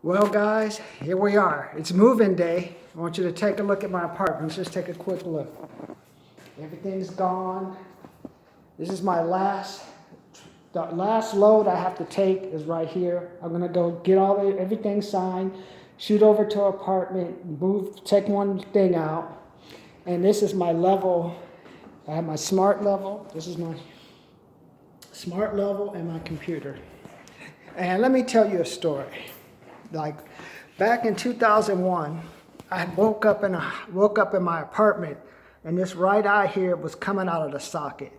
Well, guys, here we are. It's move-in day. I want you to take a look at my apartment. Let's just take a quick look. Everything's gone. This is my the last load I have to take is right here. I'm gonna go get everything signed, shoot over to our apartment, take one thing out. And this is my level. I have my smart level. This is my smart level and my computer. And let me tell you a story. Like back in 2001, I woke up in my apartment, and this right eye here was coming out of the socket.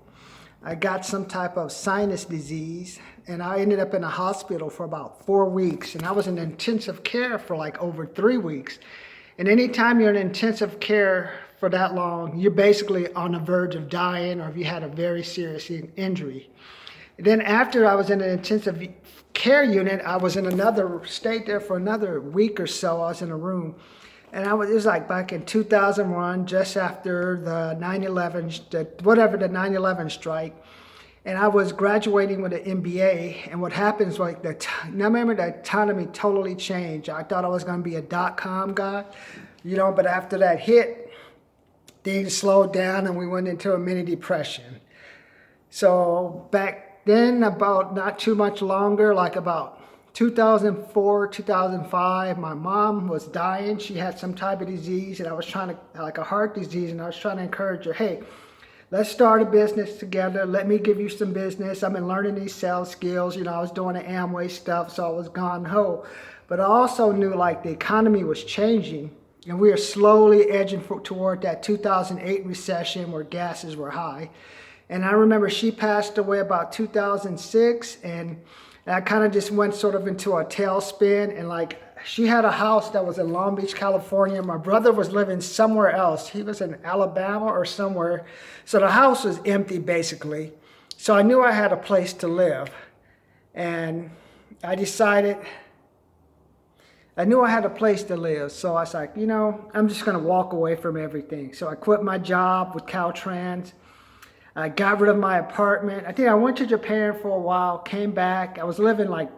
I got some type of sinus disease, and I ended up in a hospital for about 4 weeks, and I was in intensive care for like over 3 weeks. And anytime you're in intensive care for that long, you're basically on the verge of dying, or if you had a very serious injury. And then after I was in an intensive care unit, I was in stayed there for another week or so. I was in a room. And it was like back in 2001, just after the 9/11 strike. And I was graduating with an MBA. And what happens, like, now remember, the economy totally changed. I thought I was going to be a .com guy, but after that hit, things slowed down and we went into a mini depression. So back then, about not too much longer, like about 2004, 2005, my mom was dying. She had some type of disease, and I was like a heart disease, and I was trying to encourage her, hey, let's start a business together. Let me give you some business. I've been learning these sales skills. I was doing the Amway stuff, so I was gung-ho. But I also knew like the economy was changing, and we were slowly edging toward that 2008 recession where gases were high. And I remember she passed away about 2006, and I kind of just went sort of into a tailspin. And like, she had a house that was in Long Beach, California. My brother was living somewhere else. He was in Alabama or somewhere. So the house was empty basically. So I knew I had a place to live. And I decided, I knew I had a place to live. So I was like, I'm just gonna walk away from everything. So I quit my job with Caltrans. I got rid of my apartment. I think I went to Japan for a while, came back. I was living like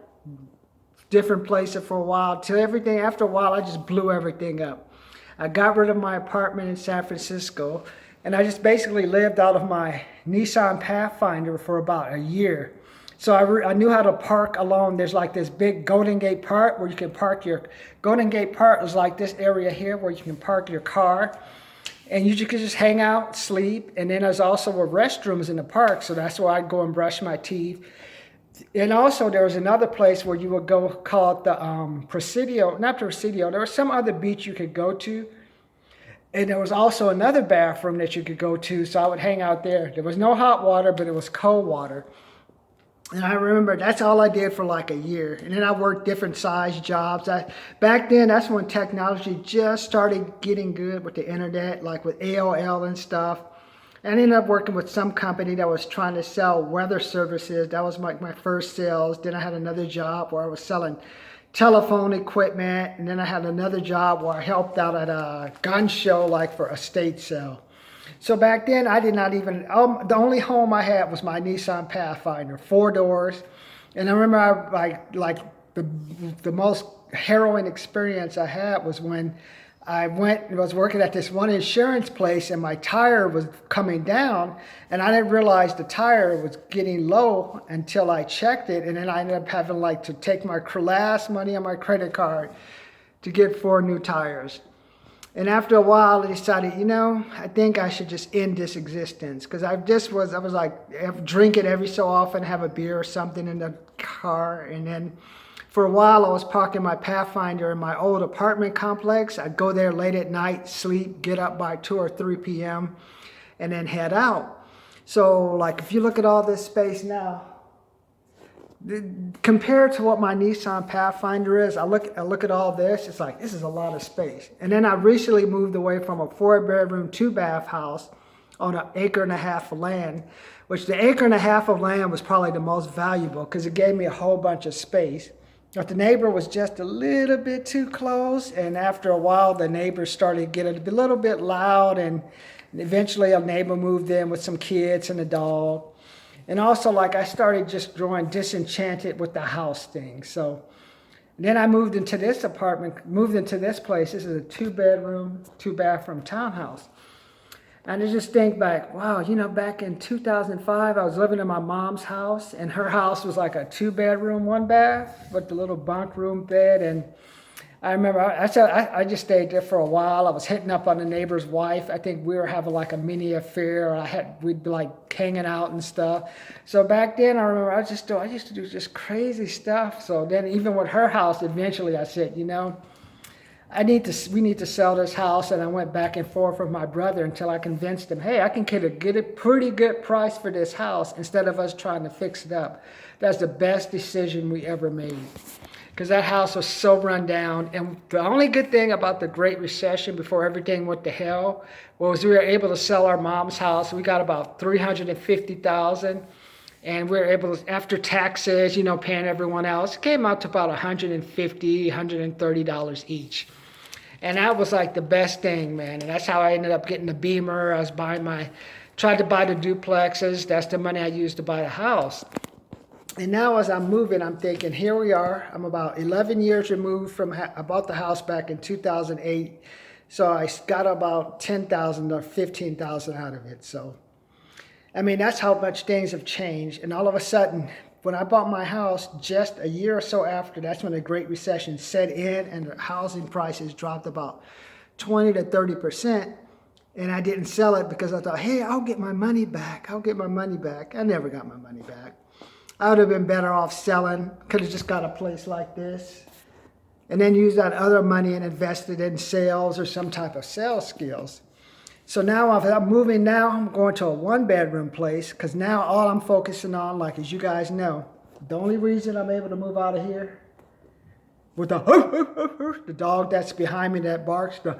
different places for a while, after a while, I just blew everything up. I got rid of my apartment in San Francisco, and I just basically lived out of my Nissan Pathfinder for about a year. So I knew how to park along. There's like this big Golden Gate Park where you can park Golden Gate Park is like this area here where you can park your car. And you could just hang out, sleep. And then there's also restrooms in the park. So that's where I'd go and brush my teeth. And also there was another place where you would go called the Presidio, not Presidio. There was some other beach you could go to. And there was also another bathroom that you could go to. So I would hang out there. There was no hot water, but it was cold water. And I remember that's all I did for like a year. And then I worked different size jobs. Back then, that's when technology just started getting good with the internet, like with AOL and stuff. And I ended up working with some company that was trying to sell weather services. That was my first sales. Then I had another job where I was selling telephone equipment. And then I had another job where I helped out at a gun show, like for estate sale. So back then, I did not even, the only home I had was my Nissan Pathfinder, 4 doors. And I remember the most harrowing experience I had was when I was working at this one insurance place, and my tire was coming down, and I didn't realize the tire was getting low until I checked it. And then I ended up having to take my last money on my credit card to get 4 new tires. And after a while, I decided, I think I should just end this existence. Because I was like drinking every so often, have a beer or something in the car. And then for a while, I was parking my Pathfinder in my old apartment complex. I'd go there late at night, sleep, get up by 2 or 3 p.m., and then head out. So if you look at all this space now, compared to what my Nissan Pathfinder is, I look at all this, it's like, this is a lot of space. And then I recently moved away from a 4-bedroom, 2-bath house on an 1.5 acres of land, which the 1.5 acres of land was probably the most valuable because it gave me a whole bunch of space. But the neighbor was just a little bit too close, and after a while, the neighbors started getting a little bit loud, and eventually a neighbor moved in with some kids and a dog. And also, I started just growing disenchanted with the house thing. So Then I moved into this apartment, moved into this place. This is a 2-bedroom, 2-bathroom townhouse. And I just think back, wow, back in 2005, I was living in my mom's house, and her house was like a 2-bedroom, 1-bath with the little bunk room bed. And I remember I just stayed there for a while. I was hitting up on the neighbor's wife. I think we were having like a mini affair. We'd be like hanging out and stuff. So back then, I remember I used to do just crazy stuff. So then even with her house, eventually I said, we need to sell this house. And I went back and forth with my brother until I convinced him, hey, I can get a pretty good price for this house instead of us trying to fix it up. That's the best decision we ever made. Because that house was so run down. And the only good thing about the Great Recession before everything went to hell was we were able to sell our mom's house. We got about $350,000. And we were able to, after taxes, paying everyone else, it came out to about $150, $130 each. And that was like the best thing, man. And that's how I ended up getting the Beamer. I was tried to buy the duplexes. That's the money I used to buy the house. And now as I'm moving, I'm thinking, here we are. I'm about 11 years removed from I bought the house back in 2008. So I got about $10,000 or $15,000 out of it. So, that's how much things have changed. And all of a sudden, when I bought my house, just a year or so after, that's when the Great Recession set in and the housing prices dropped about 20 to 30%. And I didn't sell it because I thought, hey, I'll get my money back. I never got my money back. I would have been better off selling. Could have just got a place like this. And then use that other money and invest it in sales or some type of sales skills. So now I'm moving now. I'm going to a 1-bedroom place because now all I'm focusing on, like as you guys know, the only reason I'm able to move out of here with the dog that's behind me that barks, the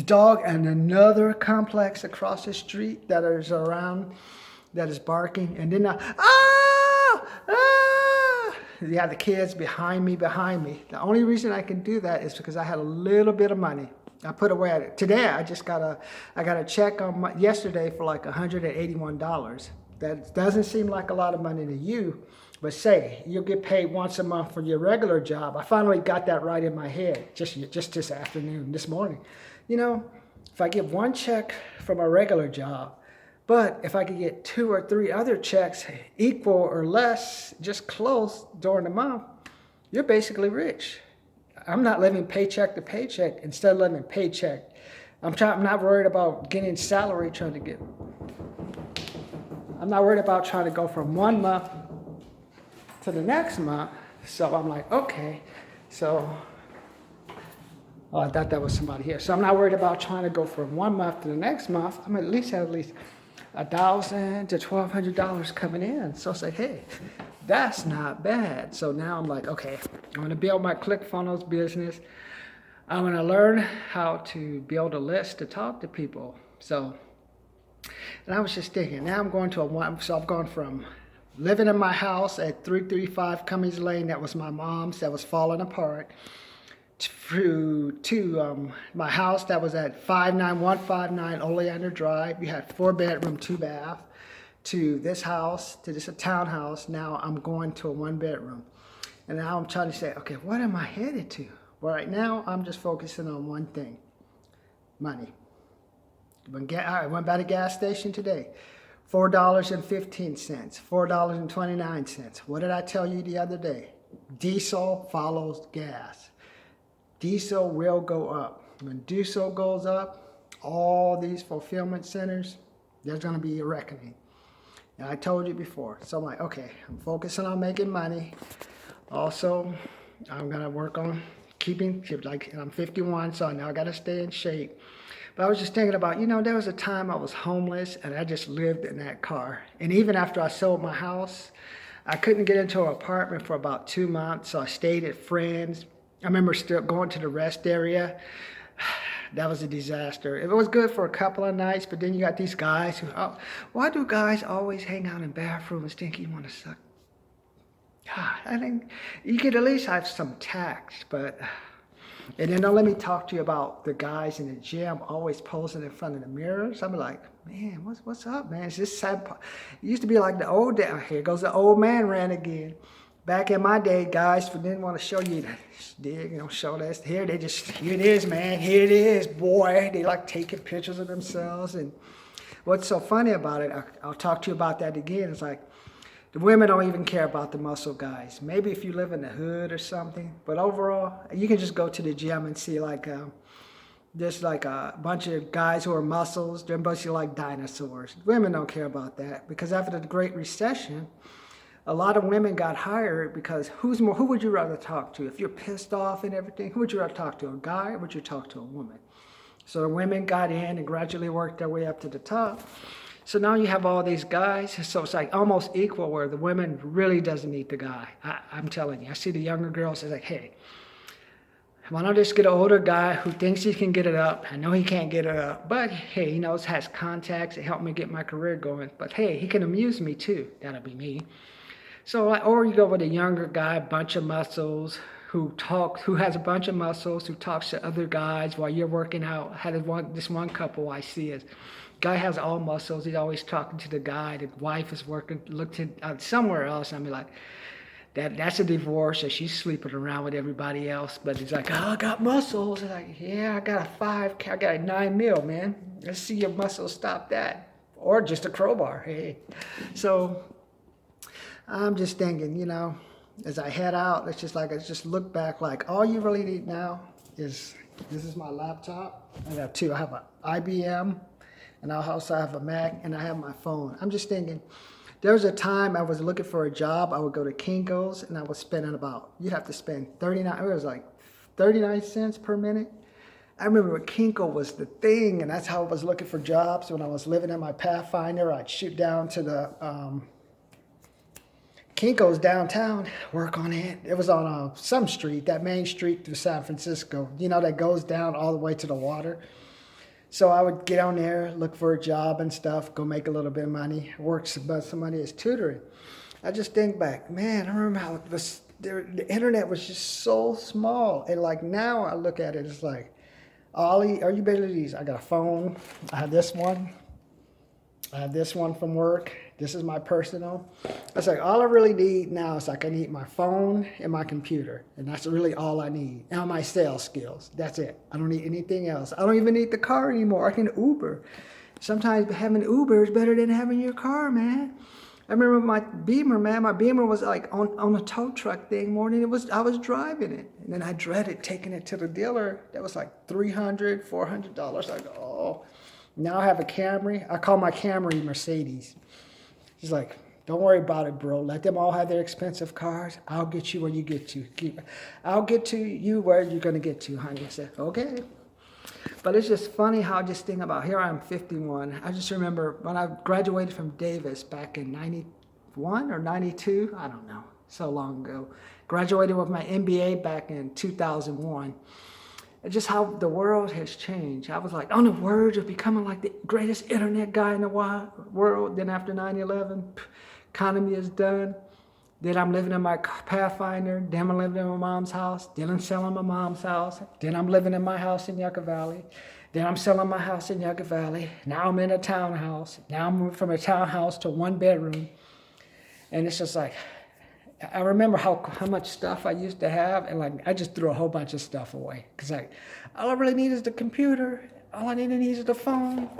dog and another complex across the street that is around that is barking, and then you have the kids behind me. The only reason I can do that is because I had a little bit of money. I put away at it. Today, I got a check on yesterday for like $181. That doesn't seem like a lot of money to you, but say you'll get paid once a month for your regular job. I finally got that right in my head just this afternoon, this morning. If I get one check from a regular job, but if I could get 2 or 3 other checks equal or less, just close during the month, you're basically rich. I'm not living paycheck to paycheck. Instead of living paycheck, I'm not worried about getting salary I'm not worried about trying to go from one month to the next month. So I'm like, okay. I thought that was somebody here. So I'm not worried about trying to go from one month to the next month. I'm at least $1,000 to $1,200 coming in. So I say, hey, that's not bad. So now I'm like, okay, I'm going to build my ClickFunnels business. I'm going to learn how to build a list to talk to people. So, and I was just thinking, now I'm going to so I've gone from living in my house at 335 Cummings Lane, that was my mom's, that was falling apart, to my house that was at 59159 Oleander Drive. We had 4-bedroom, 2-bath. To this house, to this townhouse. Now I'm going to a 1-bedroom. And now I'm trying to say, okay, what am I headed to? Well, right now I'm just focusing on one thing: money. I went by the gas station today. $4.15, $4.29. What did I tell you the other day? Diesel follows gas. Diesel will go up. When diesel goes up, all these fulfillment centers, there's going to be a reckoning. And I told you before. So I'm like, okay, I'm focusing on making money. Also, I'm going to work on keeping, like I'm 51, so now I got to stay in shape. But I was just thinking about, there was a time I was homeless and I just lived in that car. And even after I sold my house, I couldn't get into an apartment for about 2 months, so I stayed at friends. I remember still going to the rest area. That was a disaster. It was good for a couple of nights, but then you got these guys who, why do guys always hang out in bathrooms think you want to suck? God, I think you could at least have some tact, but... And then don't let me talk to you about the guys in the gym always posing in front of the mirrors. I'm like, man, what's up, man? It's just sad. It used to be like the old day. Here goes the old man rant again. Back in my day, guys didn't want to show you that. Show this. Here here it is, man. Here it is, boy. They like taking pictures of themselves. And what's so funny about it, I'll talk to you about that again. It's like the women don't even care about the muscle guys. Maybe if you live in the hood or something. But overall, you can just go to the gym and see there's like a bunch of guys who are muscles. They're basically like dinosaurs. Women don't care about that because after the Great Recession, a lot of women got hired because who would you rather talk to? If you're pissed off and everything, who would you rather talk to? A guy or would you talk to a woman? So the women got in and gradually worked their way up to the top. So now you have all these guys. So it's like almost equal where the woman really doesn't need the guy. I'm telling you, I see the younger girls, it's like, hey, why not just get an older guy who thinks he can get it up? I know he can't get it up, but hey, he knows, has contacts. It helped me get my career going. But hey, he can amuse me too. That'll be me. So, or you go with a younger guy, bunch of muscles, who has a bunch of muscles, who talks to other guys while you're working out. This one couple I see is, guy has all muscles. He's always talking to the guy. The wife is looking somewhere else. I mean, like, that's a divorce. So she's sleeping around with everybody else. But he's like, oh, I got muscles. It's like, yeah, I got a 9 mil, man. Let's see your muscles stop that. Or just a crowbar, hey. So I'm just thinking, as I head out, let's just look back. Like, all you really need now is, this is my laptop. I have two. I have an IBM, and I also have a Mac, and I have my phone. I'm just thinking, there was a time I was looking for a job. I would go to Kinko's, and I was spending you'd have to spend 39 cents per minute. I remember when Kinko was the thing, and that's how I was looking for jobs. When I was living in my Pathfinder, I'd shoot down to the Kinko's downtown, work on it. It was on some street, that main street through San Francisco, that goes down all the way to the water. So I would get on there, look for a job and stuff, go make a little bit of money, work some money as tutoring. I just think back, man, I remember how the internet was just so small. And like now I look at it, it's like, all you basically these, I got a phone, I have this one. I have this one from work. This is my personal. It's like all I really need now is like I need my phone and my computer. And that's really all I need. And my sales skills. That's it. I don't need anything else. I don't even need the car anymore. I can Uber. Sometimes having Uber is better than having your car, man. I remember my Beamer, man. My Beamer was like on a tow truck thing more than I was driving it. And then I dreaded taking it to the dealer. That was like $300, $400. Like, oh. Now I have a Camry. I call my Camry Mercedes. She's like, don't worry about it, bro. Let them all have their expensive cars. I'll get you where you get to. I'll get to you where you're going to get to, honey. I said, okay. But it's just funny how I just think about, here I am 51. I just remember when I graduated from Davis back in 91 or 92. I don't know. So long ago. Graduated with my MBA back in 2001. Just how the world has changed. I was like on the verge of becoming like the greatest internet guy in the world. Then after 9/11, economy is done. Then I'm living in my Pathfinder. Then I'm living in my mom's house. Then I'm selling my mom's house. Then I'm living in my house in Yucca Valley. Then I'm selling my house in Yucca Valley. Now I'm in a townhouse. Now I'm moving from a townhouse to 1 bedroom. And it's just like, I remember how much stuff I used to have, and like I just threw a whole bunch of stuff away. Cause all I really need is the computer. All I need is the phone.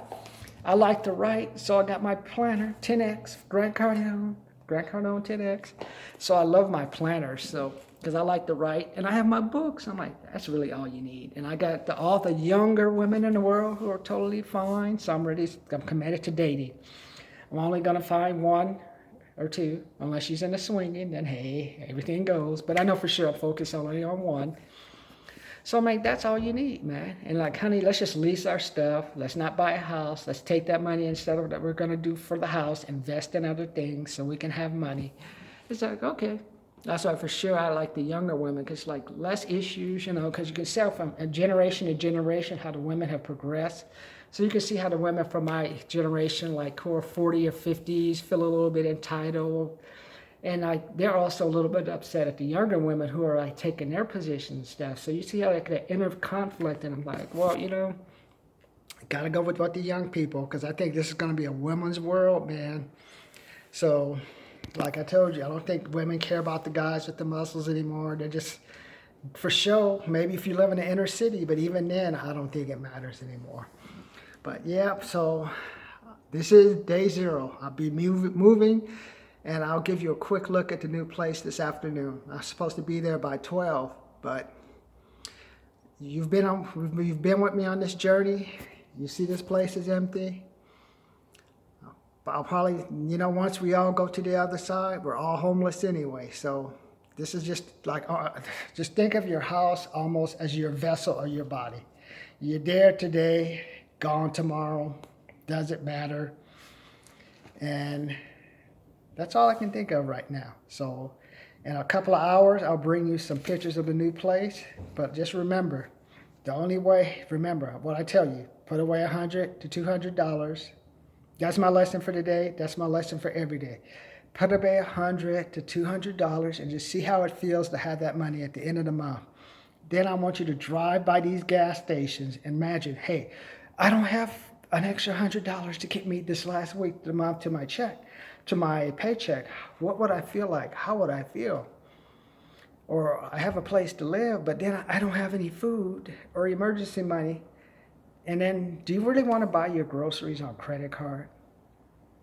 I like to write, so I got my planner, 10X, Grant Cardone 10X. So I love my planner, because I like to write, and I have my books. I'm like, that's really all you need. And I got all the younger women in the world who are totally fine. So I'm committed to dating. I'm only gonna find one or two, unless she's into swinging, then hey, everything goes. But I know for sure I'll focus only on one. So I'm like, that's all you need, man. And like, honey, let's just lease our stuff. Let's not buy a house. Let's take that money instead of what we're gonna do for the house, invest in other things so we can have money. It's like, okay. That's why for sure I like the younger women, because like less issues, because you can see from a generation to generation how the women have progressed. So you can see how the women from my generation, like who are 40 or 50s, feel a little bit entitled. And they're also a little bit upset at the younger women who are like taking their position and stuff. So you see how like the inner conflict, and I'm like, well, gotta go with what the young people, because I think this is gonna be a women's world, man. So like I told you, I don't think women care about the guys with the muscles anymore. They're just for show. Maybe if you live in the inner city, but even then, I don't think it matters anymore. But yeah, so this is day 0. I'll be moving, and I'll give you a quick look at the new place this afternoon. I'm supposed to be there by 12, but you've been with me on this journey. You see this place is empty. I'll probably, once we all go to the other side, we're all homeless anyway. So this is just like, just think of your house almost as your vessel or your body. You're there today, gone tomorrow, doesn't matter. And that's all I can think of right now. So in a couple of hours, I'll bring you some pictures of the new place. But just remember, remember what I tell you, put away $100 to $200. That's my lesson for today. That's my lesson for every day. Put away $100 to $200 and just see how it feels to have that money at the end of the month. Then I want you to drive by these gas stations and imagine, hey, I don't have an extra $100 to get me this last week, the month to my paycheck. What would I feel like? How would I feel? Or I have a place to live, but then I don't have any food or emergency money. And then, do you really want to buy your groceries on credit card?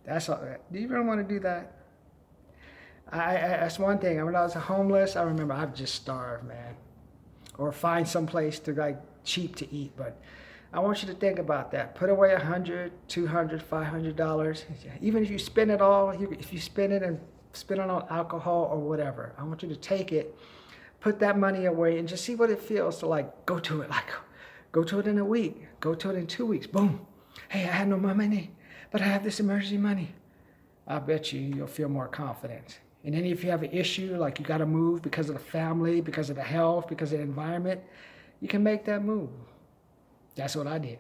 That's all. Do you really want to do that? That's one thing. When I was homeless, I remember I'd just starve, man, or find some place to like cheap to eat. But I want you to think about that. Put away $100, $200, $500. Even if you spend it all, if you spend it and spend it on alcohol or whatever, I want you to take it, put that money away, and just see what it feels to like go to it. Like, go to it in a week. Go to it in 2 weeks. Boom. Hey, I had no more money, but I have this emergency money. I bet you'll feel more confident. And then if you have an issue, like you got to move because of the family, because of the health, because of the environment, you can make that move. That's what I did.